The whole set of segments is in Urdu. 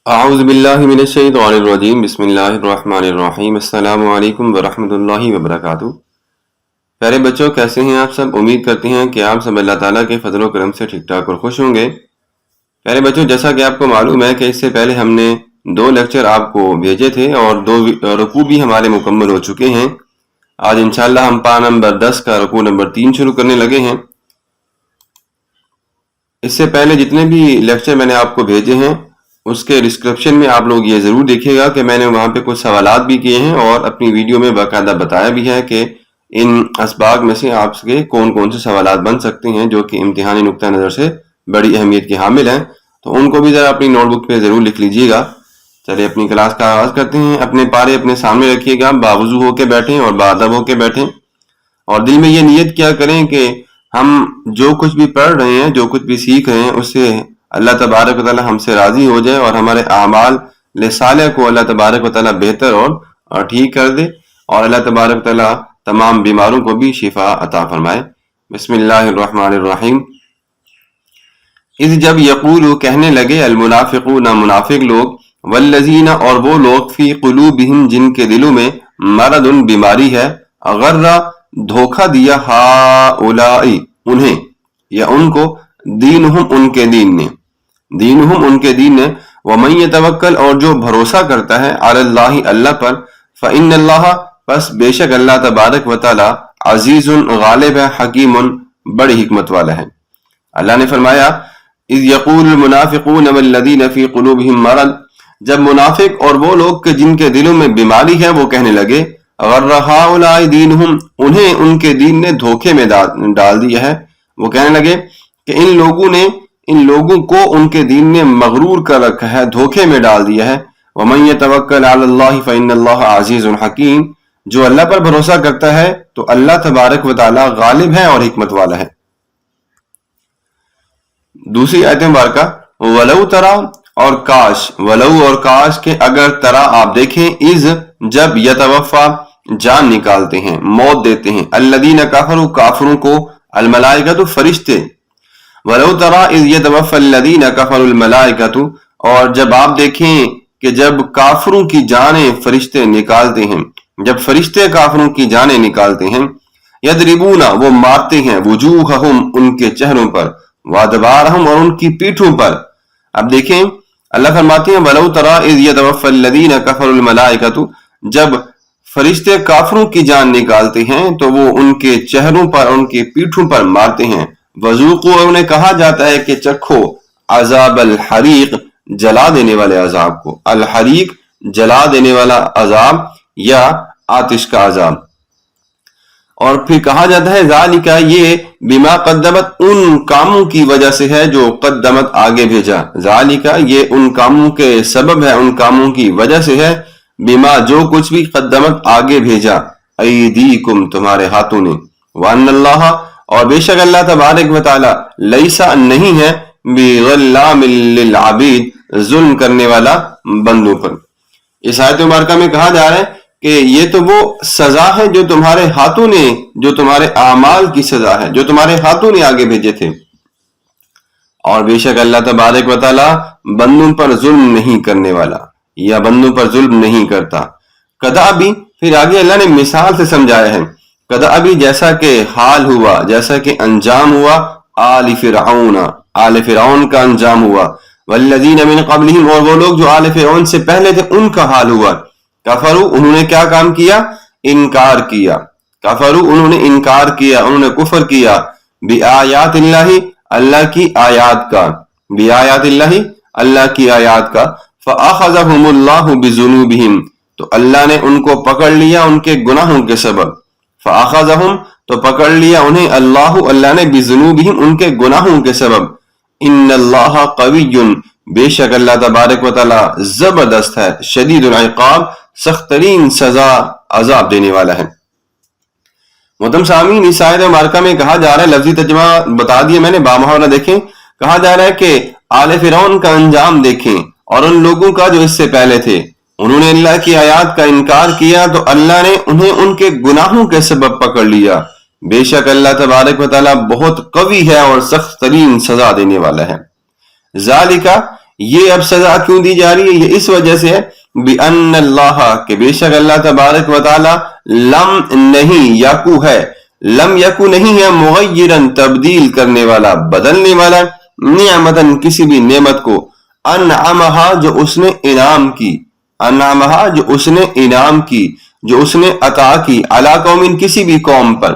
اعوذ باللہ من الشیطان الرجیم بسم اللہ الرحمن الرحیم السلام علیکم ورحمۃ اللہ وبرکاتہ۔ پیارے بچوں، کیسے ہیں آپ سب؟ امید کرتے ہیں کہ آپ سب اللہ تعالیٰ کے فضل و کرم سے ٹھیک ٹھاک اور خوش ہوں گے۔ پیارے بچوں، جیسا کہ آپ کو معلوم ہے کہ اس سے پہلے ہم نے 2 لیکچر آپ کو بھیجے تھے اور 2 رکوع بھی ہمارے مکمل ہو چکے ہیں۔ آج انشاءاللہ ہم پارہ نمبر 10 کا رکوع نمبر 3 شروع کرنے لگے ہیں۔ اس سے پہلے جتنے بھی لیکچر میں نے آپ کو بھیجے ہیں اس کے ڈسکرپشن میں آپ لوگ یہ ضرور دیکھیے گا کہ میں نے وہاں پہ کچھ سوالات بھی کیے ہیں اور اپنی ویڈیو میں باقاعدہ بتایا بھی ہے کہ ان اسباق میں سے آپ کے کون کون سے سوالات بن سکتے ہیں جو کہ امتحانی نقطہ نظر سے بڑی اہمیت کے حامل ہیں، تو ان کو بھی ذرا اپنی نوٹ بک پہ ضرور لکھ لیجیے گا۔ چلیے اپنی کلاس کا آغاز کرتے ہیں۔ اپنے پارے اپنے سامنے رکھیے گا، باوضو ہو کے بیٹھیں اور باادب ہو کے بیٹھیں، اور دل میں یہ نیت کیا کریں کہ ہم جو کچھ بھی پڑھ رہے ہیں، جو کچھ بھی سیکھ رہے ہیں، اس سے اللہ تبارک و تعالیٰ ہم سے راضی ہو جائے اور ہمارے اعمال صالحہ کو اللہ تبارک و تعالیٰ بہتر اور ٹھیک کر دے، اور اللہ تبارک و تعالیٰ تمام بیماروں کو بھی شفا عطا فرمائے۔ بسم اللہ الرحمن الرحیم۔ جب یقول کہنے لگے المنافقون منافق لوگ، والذین اور وہ لوگ فی قلوبہم جن کے دلوں میں مرض بیماری ہے، غرہ دھوکہ دیا ہؤلاء انہیں یا ان کو، دینہم ان کے دین نے، دینہم ان کے دین نے، ومن یتوکل اور جو بھروسہ کرتا ہے، علی اللہ اللہ پر، فإن اللہ پس بے شک اللہ تبارک و تعالی، عزیز غالب ہے، حکیم بڑی حکمت والا ہے۔ اللہ نے فرمایا اذ یقول المنافقون والذین فی قلوبہم مرض، جب منافق اور وہ لوگ کہ جن کے دلوں میں بیماری ہے وہ کہنے لگے، غر ہؤلاء دینہم انہیں ان کے دین نے دھوکے میں ڈال دیا ہے، وہ کہنے لگے کہ ان لوگوں کو ان کے دین نے مغرور کر رکھا ہے، دھوکے میں ڈال دیا ہے۔ ومن یتوکل علی اللہ فإن اللہ عزیز حکیم، جو اللہ پر بھروسہ کرتا ہے تو اللہ تبارک و تعالی غالب ہے اور حکمت والا ہے۔ دوسری آیت مبارکہ، ولو ترا اور کاش، ولو اور کاش کہ اگر ترا آپ دیکھیں، اذ جب یتوفا جان نکالتے ہیں، موت دیتے ہیں، الذین کفروا کافروں کو، الملائکۃ فرشتے، ولو ترا اذ یتوفى الذین کفروا الملائکۃ، اور جب آپ دیکھیں کہ جب کافروں کی جانیں فرشتے نکالتے ہیں، جب فرشتے کافروں کی جانیں نکالتے ہیں، یضربون وہ مارتے ہیں، وجوہہم ان کے چہروں پر، وادبارہم اور ان کی پیٹھوں پر۔ اب دیکھیں اللہ فرماتے ہیں ولو ترا اذ یتوفى الذین کفروا الملائکۃ، جب فرشتے کافروں کی جان نکالتے ہیں تو وہ ان کے چہروں پر، ان کی پیٹھوں پر مارتے ہیں۔ وذوقوا اور انہیں کہا جاتا ہے کہ چکھو عذاب الحریق جلا دینے والے عذاب کو، الحریق جلا دینے والا عذاب یا آتش کا عذاب۔ اور پھر کہا جاتا ہے ذالک یہ بما قدمت ان کاموں کی وجہ سے ہے جو قدمت آگے بھیجا، ذالک یہ ان کاموں کے سبب ہے، ان کاموں کی وجہ سے ہے، بما جو کچھ بھی قدمت آگے بھیجا، ایدیکم تمہارے ہاتھوں نے، وان اللہ اور بے شک اللہ تبارک و تعالی، لیسا نہیں ہے، بظلام للعبید ظلم کرنے والا بندوں پر۔ اس آیت مبارکہ میں کہا جا رہا ہے کہ یہ تو وہ سزا ہے جو تمہارے ہاتھوں نے، جو تمہارے اعمال کی سزا ہے جو تمہارے ہاتھوں نے آگے بھیجے تھے، اور بے شک اللہ تبارک و تعالی بندوں پر ظلم نہیں کرنے والا یا بندوں پر ظلم نہیں کرتا۔ کدابی پھر آگے اللہ نے مثال سے سمجھایا ہے، کدابی جیسا کہ حال ہوا، جیسا کہ انجام ہوا، آل فرعون کا انجام ہوا، والذین من قبلہم اور وہ لوگ جو آل فرعون سے پہلے تھے ان کا حال ہوا، کفروا انہوں نے کیا کام کیا؟ انکار کیا، کفروا انہوں نے انکار کیا، انہوں نے کفر کیا، بآیات اللہ اللہ کی آیات کا، بآیات اللہ اللہ کی آیات کا، فأخذہم اللہ بذنوبہم تو اللہ نے ان کو پکڑ لیا ان کے گناہوں کے سبب، فأخذہم تو پکڑ لیا انہیں اللہ نے بذنوبہم ان کے گناہوں کے سبب، ان اللہ قوی بے شک اللہ تبارک و تعالی زبردست ہے، شدید العقاب سخت ترین سزا عذاب دینے والا ہے۔ محترم سامعین، اس آیت مبارکہ میں کہا جا رہا ہے، لفظی ترجمہ بتا دیا میں نے، بامحاورہ دیکھیں، کہا جا رہا ہے کہ آل فرعون کا انجام دیکھیں اور ان لوگوں کا جو اس سے پہلے تھے، انہوں نے اللہ کی آیات کا انکار کیا تو اللہ نے انہیں ان کے گناہوں کے سبب پکڑ لیا، بے شک اللہ تبارک و تعالیٰ بہت قوی ہے اور سخت ترین سزا دینے والا ہے۔ ذالکہ یہ اب سزا کیوں دی جا رہی ہے؟ یہ اس وجہ سے ہے بِأَنَّ اللَّهَ کہ بے شک اللہ تبارک و تعالی لم نہیں یکو ہے، لم یکو نہیں ہے، مغیرن تبدیل کرنے والا، بدلنے والا، نعمتن کسی بھی نعمت کو، انعمہا جو اس نے انعام کی، انعمہا جو اس نے انعام کی، جو اس نے عطا کی، علی قوم کسی بھی قوم پر،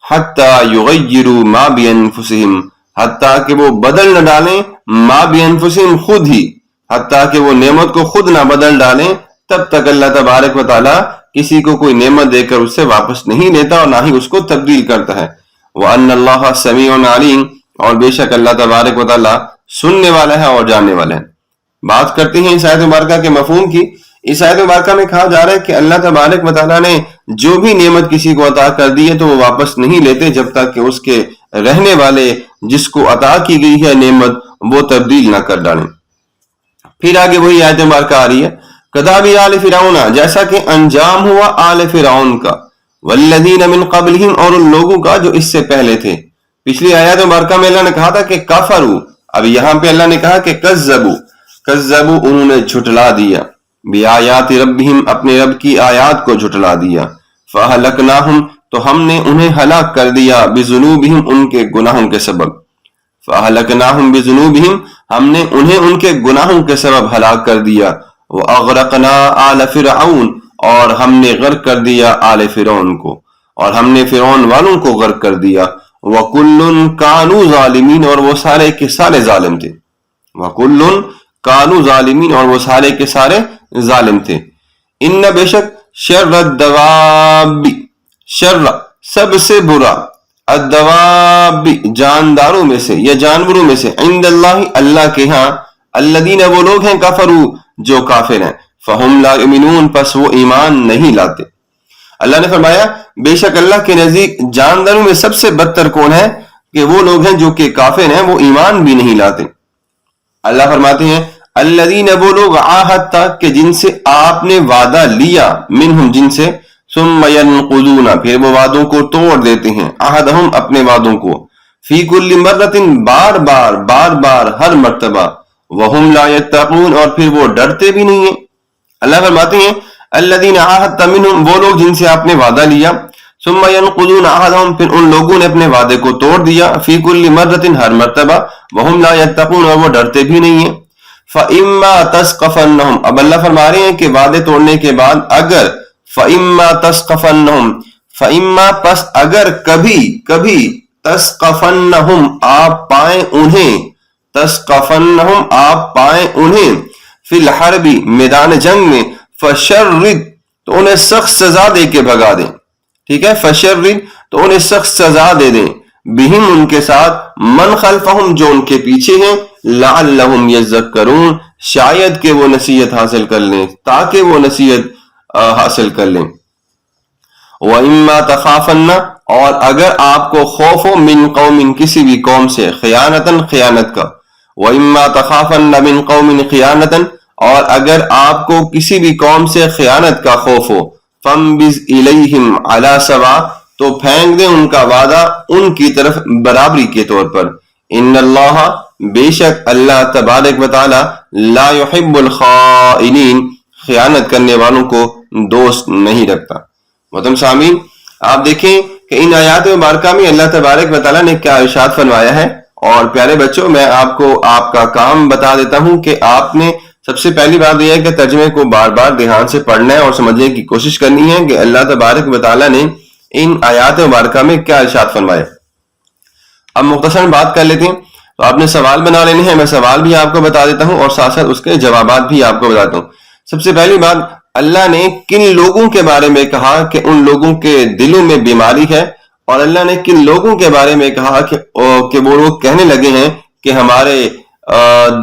حتی یغیروا ما بانفسہم حتیٰ کہ وہ بدل نہ ڈالیں، ما بانفسہم خود ہی، حتیٰ کہ وہ نعمت کو خود نہ بدل ڈالیں، تب تک اللہ تبارک و تعالیٰ کسی کو کوئی نعمت دے کر اس سے واپس نہیں لیتا اور نہ ہی اس کو تبدیل کرتا ہے۔ وَأَنَّ اللَّهَ سَمِيعٌ عَلِيمٌ اور بے شک اللہ تبارک و تعالیٰ سننے والا ہے اور جاننے والا ہے۔ بات کرتے ہیں اس آیت مبارکہ کے مفہوم کی۔ اس آیت مبارکہ میں کہا جا رہا ہے کہ اللہ تبارک و تعالیٰ نے جو بھی نعمت کسی کو عطا کر دی ہے تو وہ واپس نہیں لیتے جب تک کہ اس کے رہنے والے جس کو عطا کی گئی ہے نعمت وہ تبدیل نہ کر ڈالیں۔ پھر آگے وہی آیت مبارکہ آ رہی ہے، کذاب آل فرعون جیسا کہ انجام ہوا آل فرعون کا، والذین من قبلہم اور ان لوگوں کا جو اس سے پہلے تھے۔ پچھلی آیت مبارکہ میں اللہ نے کہا تھا کہ کفروا، اب یہاں پہ اللہ نے کہا کہ کذبوا انہوں نے جھٹلا دیا، بآیات ربہم اپنے رب کی آیات کو جھٹلا دیا، فاہلکناہم تو ہم نے انہیں ہلاک کر دیا، بذنوبہم ان کے گناہوں کے سبب، فاہلکناہم بذنوبہم ہم نے انہیں ان کے گناہوں کے سبب ہلاک کر دیا، واغرقنا آل فرعون اور ہم نے غرق کر دیا آل فرعون کو، اور ہم نے فرعون والوں کو غرق کر دیا، وَكُلٌّ كَانُوا ظَالِمِينَ اور وہ سارے کے سارے ظالم تھے، وَكُلٌّ كَانُوا ظَالِمِينَ اور وہ سارے کے سارے ظالم تھے۔ ان بے شک شر الدواب شر سب سے برا الدواب جانداروں میں سے یا جانوروں میں سے عند اللہ اللہ کے ہاں الذین وہ لوگ ہیں کفروا جو کافر ہیں فہم لا یؤمنون پس وہ ایمان نہیں لاتے۔ اللہ نے فرمایا بے شک اللہ کے نزدیک جانداروں میں سب سے بدتر کون ہے کہ وہ لوگ ہیں جو کہ کافر ہیں، وہ ایمان بھی نہیں لاتے۔ اللہ فرماتے ہیں الذین وہ لوگ عاہدت کہ جن سے آپ نے وعدہ لیا، منہم جن سے، ثم ینقضون پھر وہ وعدوں کو توڑ دیتے ہیں، عہدہم اپنے وعدوں کو، فی کل مرۃ بار بار ہر مرتبہ، وہم لا یتقون اور پھر وہ ڈرتے بھی نہیں ہیں۔ اللہ فرماتے ہیں الذین عاہدت منہم وہ لوگ جن سے آپ نے وعدہ لیا، ثم ینقضون عہدہم پھر ان لوگوں نے اپنے وعدے کو توڑ دیا، فی کل مرۃ ہر مرتبہ، وہم لا یتقون اور وہ ڈرتے بھی نہیں ہیں۔ فَإِمَّا تَسْقَفَنَّهُمْ اب اللہ فرما رہے ہیں کہ وعدے توڑنے کے بعد اگر فَإِمَّا تَسْقَفَنَّهُمْ فَإِمَّا پس اگر کبھی تَسْقَفَنَّهُمْ آپ پائیں انہیں، تَسْقَفَنَّهُمْ آپ پائیں انہیں، فِي الْحَرْبِ میدان جنگ میں، فَشَرِّدْ تو انہیں سخت سزا دے کے بھگا دیں، ٹھیک ہے، فَشَرِّدْ تو انہیں سخت سزا دے دیں، بہم ان کے ساتھ، من خلفہم جو ان کے پیچھے ہیں، لعلہم یذکرون شاید کہ وہ نصیحت حاصل کر لیں، تاکہ وہ نصیحت حاصل کر لیں۔ وَإِمَّا تَخَافَنَّ اور اگر آپ کو خوف ہو من قوم کسی بھی قوم سے، خیانتاً خیانت کا، وَإِمَّا تَخَافَنَّ مِن قَوْمٍ خِيَانَةً اور اگر آپ کو کسی بھی قوم سے خیانت کا خوف ہو، فَانبِذْ إِلَيْهِمْ عَلَى سَوَاءٍ تو پھینک دیں ان کا وعدہ ان کی طرف برابری کے طور پر، ان اللہ بے شک اللہ تبارک و تعالی لا يحب الخائنین خیانت کرنے والوں کو دوست نہیں رکھتا۔ محترم سامعین آپ دیکھیں کہ ان آیات مبارکہ میں اللہ تبارک و تعالیٰ نے کیا ارشاد فرمایا ہے، اور پیارے بچوں میں آپ کو آپ کا کام بتا دیتا ہوں کہ آپ نے سب سے پہلی بات یہ ہے کہ ترجمے کو بار بار دھیان سے پڑھنا ہے اور سمجھنے کی کوشش کرنی ہے کہ اللہ تبارک و تعالیٰ نے ان آیات مبارکہ میں کیا ارشاد فرمایا۔ اب مختصر بات کر لیتے ہیں، تو آپ نے سوال بنا لینے ہیں، میں سوال بھی آپ کو بتا دیتا ہوں اور ساتھ ساتھ اس کے جوابات بھی آپ کو بتاتا ہوں۔ سب سے پہلی بات، اللہ نے کن لوگوں کے بارے میں کہا کہ ان لوگوں کے دلوں میں بیماری ہے، اور اللہ نے کن لوگوں کے بارے میں کہا کہ وہ لوگ کہنے لگے ہیں کہ ہمارے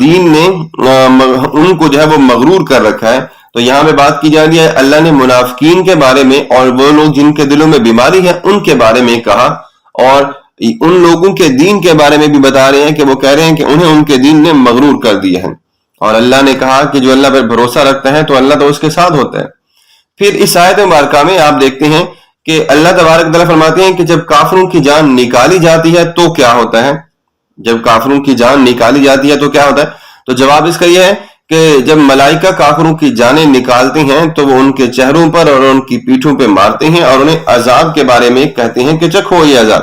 دین نے ان کو جو ہے وہ مغرور کر رکھا ہے۔ تو یہاں پہ بات کی جا رہی ہے اللہ نے منافقین کے بارے میں، اور وہ لوگ جن کے دلوں میں بیماری ہے ان کے بارے میں کہا، اور ان لوگوں کے دین کے بارے میں بھی بتا رہے ہیں کہ وہ کہہ رہے ہیں کہ انہیں ان کے دین نے مغرور کر دیا ہے، اور اللہ نے کہا کہ جو اللہ پر بھروسہ رکھتا ہے تو اللہ تو اس کے ساتھ ہوتا ہے۔ پھر اس آیت مبارکہ میں آپ دیکھتے ہیں کہ اللہ تبارک تعالیٰ فرماتے ہیں کہ جب کافروں کی جان نکالی جاتی ہے تو کیا ہوتا ہے، جب کافروں کی جان نکالی جاتی ہے تو کیا ہوتا ہے، تو جواب اس کا یہ ہے کہ جب ملائکہ کافروں کی جانیں نکالتے ہیں تو وہ ان کے چہروں پر اور ان کی پیٹھوں پہ مارتے ہیں اور انہیں عذاب کے بارے میں کہتے ہیں کہ چکھو یہ عذاب۔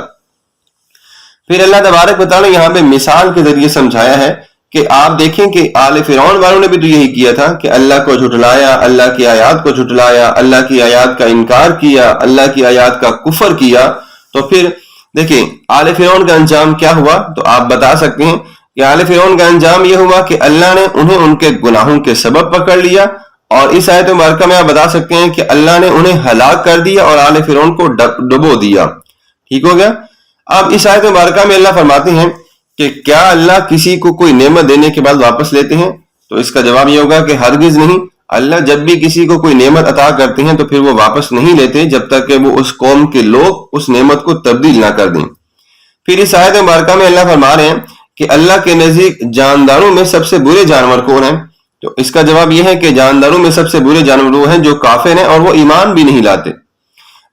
پھر اللہ تبارک و تعالیٰ یہاں پہ مثال کے ذریعے سمجھایا ہے کہ آپ دیکھیں کہ آل فرعون والوں نے بھی تو یہی کیا تھا کہ اللہ کو جھٹلایا، اللہ کی آیات کو جھٹلایا، اللہ کی آیات کا انکار کیا، اللہ کی آیات کا کفر کیا۔ تو پھر دیکھیں آل فرعون کا انجام کیا ہوا، تو آپ بتا سکتے ہیں کہ آل فرعون کا انجام یہ ہوا کہ اللہ نے انہیں ان کے گناہوں کے سبب پکڑ لیا، اور اس آیت مبارکہ میں آپ بتا سکتے ہیں کہ اللہ نے انہیں ہلاک کر دیا اور آل فرعون کو ڈبو دیا۔ ٹھیک ہو گیا۔ اب اس آیت مبارکہ میں اللہ فرماتے ہیں کہ کیا اللہ کسی کو کوئی نعمت دینے کے بعد واپس لیتے ہیں؟ تو اس کا جواب یہ ہوگا کہ ہرگز نہیں۔ اللہ جب بھی کسی کو کوئی نعمت عطا کرتے ہیں تو پھر وہ واپس نہیں لیتے جب تک کہ وہ اس قوم کے لوگ اس نعمت کو تبدیل نہ کر دیں۔ پھر اس آیت مبارکہ میں اللہ فرما رہے ہیں کہ اللہ کے نزدیک جانداروں میں سب سے برے جانور کون ہیں؟ تو اس کا جواب یہ ہے کہ جانداروں میں سب سے برے جانور وہ ہیں جو کافر ہیں اور وہ ایمان بھی نہیں لاتے۔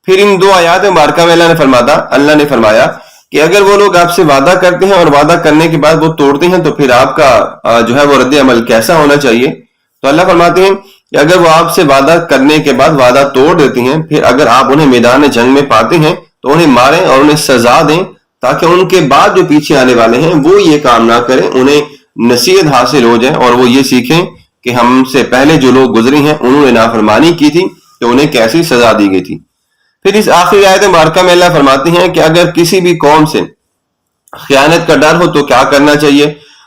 پھر ان دو آیات مبارکہ میں اللہ نے فرمایا کہ اگر وہ لوگ آپ سے وعدہ کرتے ہیں اور وعدہ کرنے کے بعد وہ توڑتے ہیں تو پھر آپ کا جو ہے وہ رد عمل کیسا ہونا چاہیے؟ تو اللہ فرماتے ہیں کہ اگر وہ آپ سے وعدہ کرنے کے بعد وعدہ توڑ دیتے ہیں، پھر اگر آپ انہیں میدان جنگ میں پاتے ہیں تو انہیں ماریں اور انہیں سزا دیں تاکہ ان کے بعد جو پیچھے آنے والے ہیں وہ یہ کام نہ کریں، انہیں نصیحت حاصل ہو جائے اور وہ یہ سیکھیں کہ ہم سے پہلے جو لوگ گزرے ہیں انہوں نے نافرمانی کی تھی تو انہیں کیسی سزا دی گئی تھی۔ پھر اس آخری آیت مبارکہ میں اللہ فرماتے ہیں کہ اگر کسی بھی قوم سے خیانت کا ڈر ہو تو کیا کرنا چاہیے؟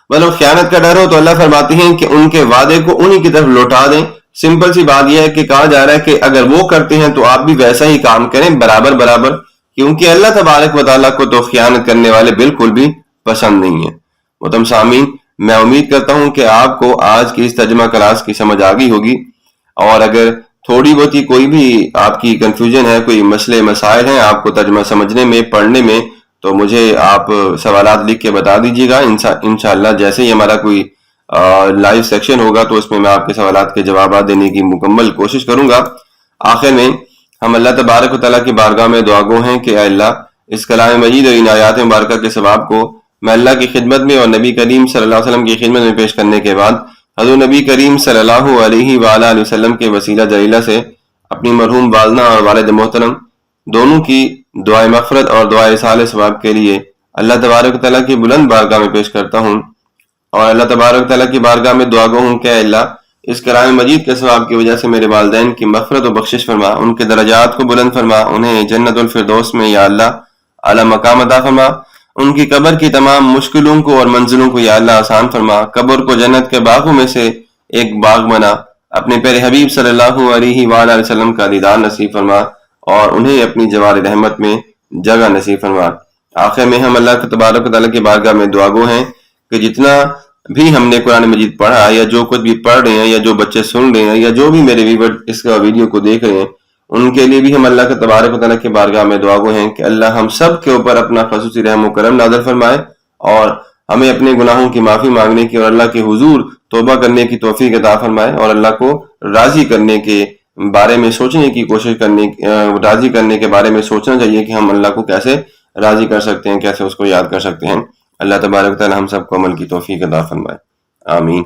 مطلب خیانت کا ڈر ہو تو اللہ فرماتے ہیں کہ ان کے وعدے کو انہی کی طرف لوٹا دیں۔ سمپل سی بات یہ ہے کہ کہا جا رہا ہے کہ اگر وہ کرتے ہیں تو آپ بھی ویسا ہی کام کریں، برابر برابر، کیونکہ اللہ تبارک و تعالیٰ کو تو خیانت کرنے والے بالکل بھی پسند نہیں ہیں۔ محترم سامعین، میں امید کرتا ہوں کہ آپ کو آج کی اس ترجمہ کلاس کی سمجھ آ گئی ہوگی، اور اگر تھوڑی بہت ہی کوئی بھی آپ کی کنفیوژن ہے، کوئی مسئلے مسائل ہیں آپ کو ترجمہ سمجھنے میں، پڑھنے میں، تو مجھے آپ سوالات لکھ کے بتا دیجیے گا۔ انشاءاللہ جیسے ہی ہمارا کوئی لائیو سیکشن ہوگا تو اس میں میں آپ کے سوالات کے جوابات دینے کی مکمل کوشش کروں گا۔ آخر میں ہم اللہ تبارک و تعالیٰ کی بارگاہ میں دعا گو ہیں کہ اے اللہ، اس کلام مجید اور ان آیات مبارکہ کے ثواب کو میں اللہ کی خدمت میں اور نبی کریم صلی اللہ علیہ وسلم کی خدمت میں پیش کرنے کے بعد حضور نبی کریم صلی اللہ علیہ وآلہ وسلم کے وسیلہ جلیلہ سے اپنی مرحوم والدہ اور والد محترم دونوں کی دعائے مغفرت اور دعائے اصالہ ثواب کے لیے اللہ تبارک و تعالیٰ کی بلند بارگاہ میں پیش کرتا ہوں، اور اللہ تبارک و تعالیٰ کی بارگاہ میں دعا گو ہوں کہ اے اللہ، اس کلام مجید کے ثواب کی وجہ سے میرے والدین کی مغفرت و بخشش فرما، ان کے درجات کو بلند فرما، انہیں جنت الفردوس میں یا اللہ اعلیٰ مقام عطا فرما، ان کی قبر کی تمام مشکلوں کو اور منزلوں کو یا اللہ آسان فرما، قبر کو جنت کے باغوں میں سے ایک باغ بنا، اپنے پیارے حبیب صلی اللہ علیہ وآلہ وسلم کا دیدار نصیب فرما اور انہیں اپنی جوار رحمت میں جگہ نصیب فرما۔ آخر میں ہم اللہ تبارک و تعالیٰ کی بارگاہ میں دعا گو ہیں کہ جتنا بھی ہم نے قرآن مجید پڑھا یا جو کچھ بھی پڑھ رہے ہیں یا جو بچے سن رہے ہیں یا جو بھی میرے ویور اس کا ویڈیو کو دیکھ رہے ہیں، ان کے لیے بھی ہم اللہ کے تبارک و تعالیٰ کی بارگاہ میں دعا گو ہیں کہ اللہ ہم سب کے اوپر اپنا خصوصی رحم و کرم نازل فرمائے اور ہمیں اپنے گناہوں کی معافی مانگنے کی اور اللہ کے حضور توبہ کرنے کی توفیق عطا فرمائے، اور اللہ کو راضی کرنے کے بارے میں سوچنے کی کوشش کرنے، راضی کرنے کے بارے میں سوچنا چاہیے کہ ہم اللہ کو کیسے راضی کر سکتے ہیں، کیسے اس کو یاد کر سکتے ہیں۔ اللہ تبارک و تعالی ہم سب کو عمل کی توفیق عطا فرمائے، آمین۔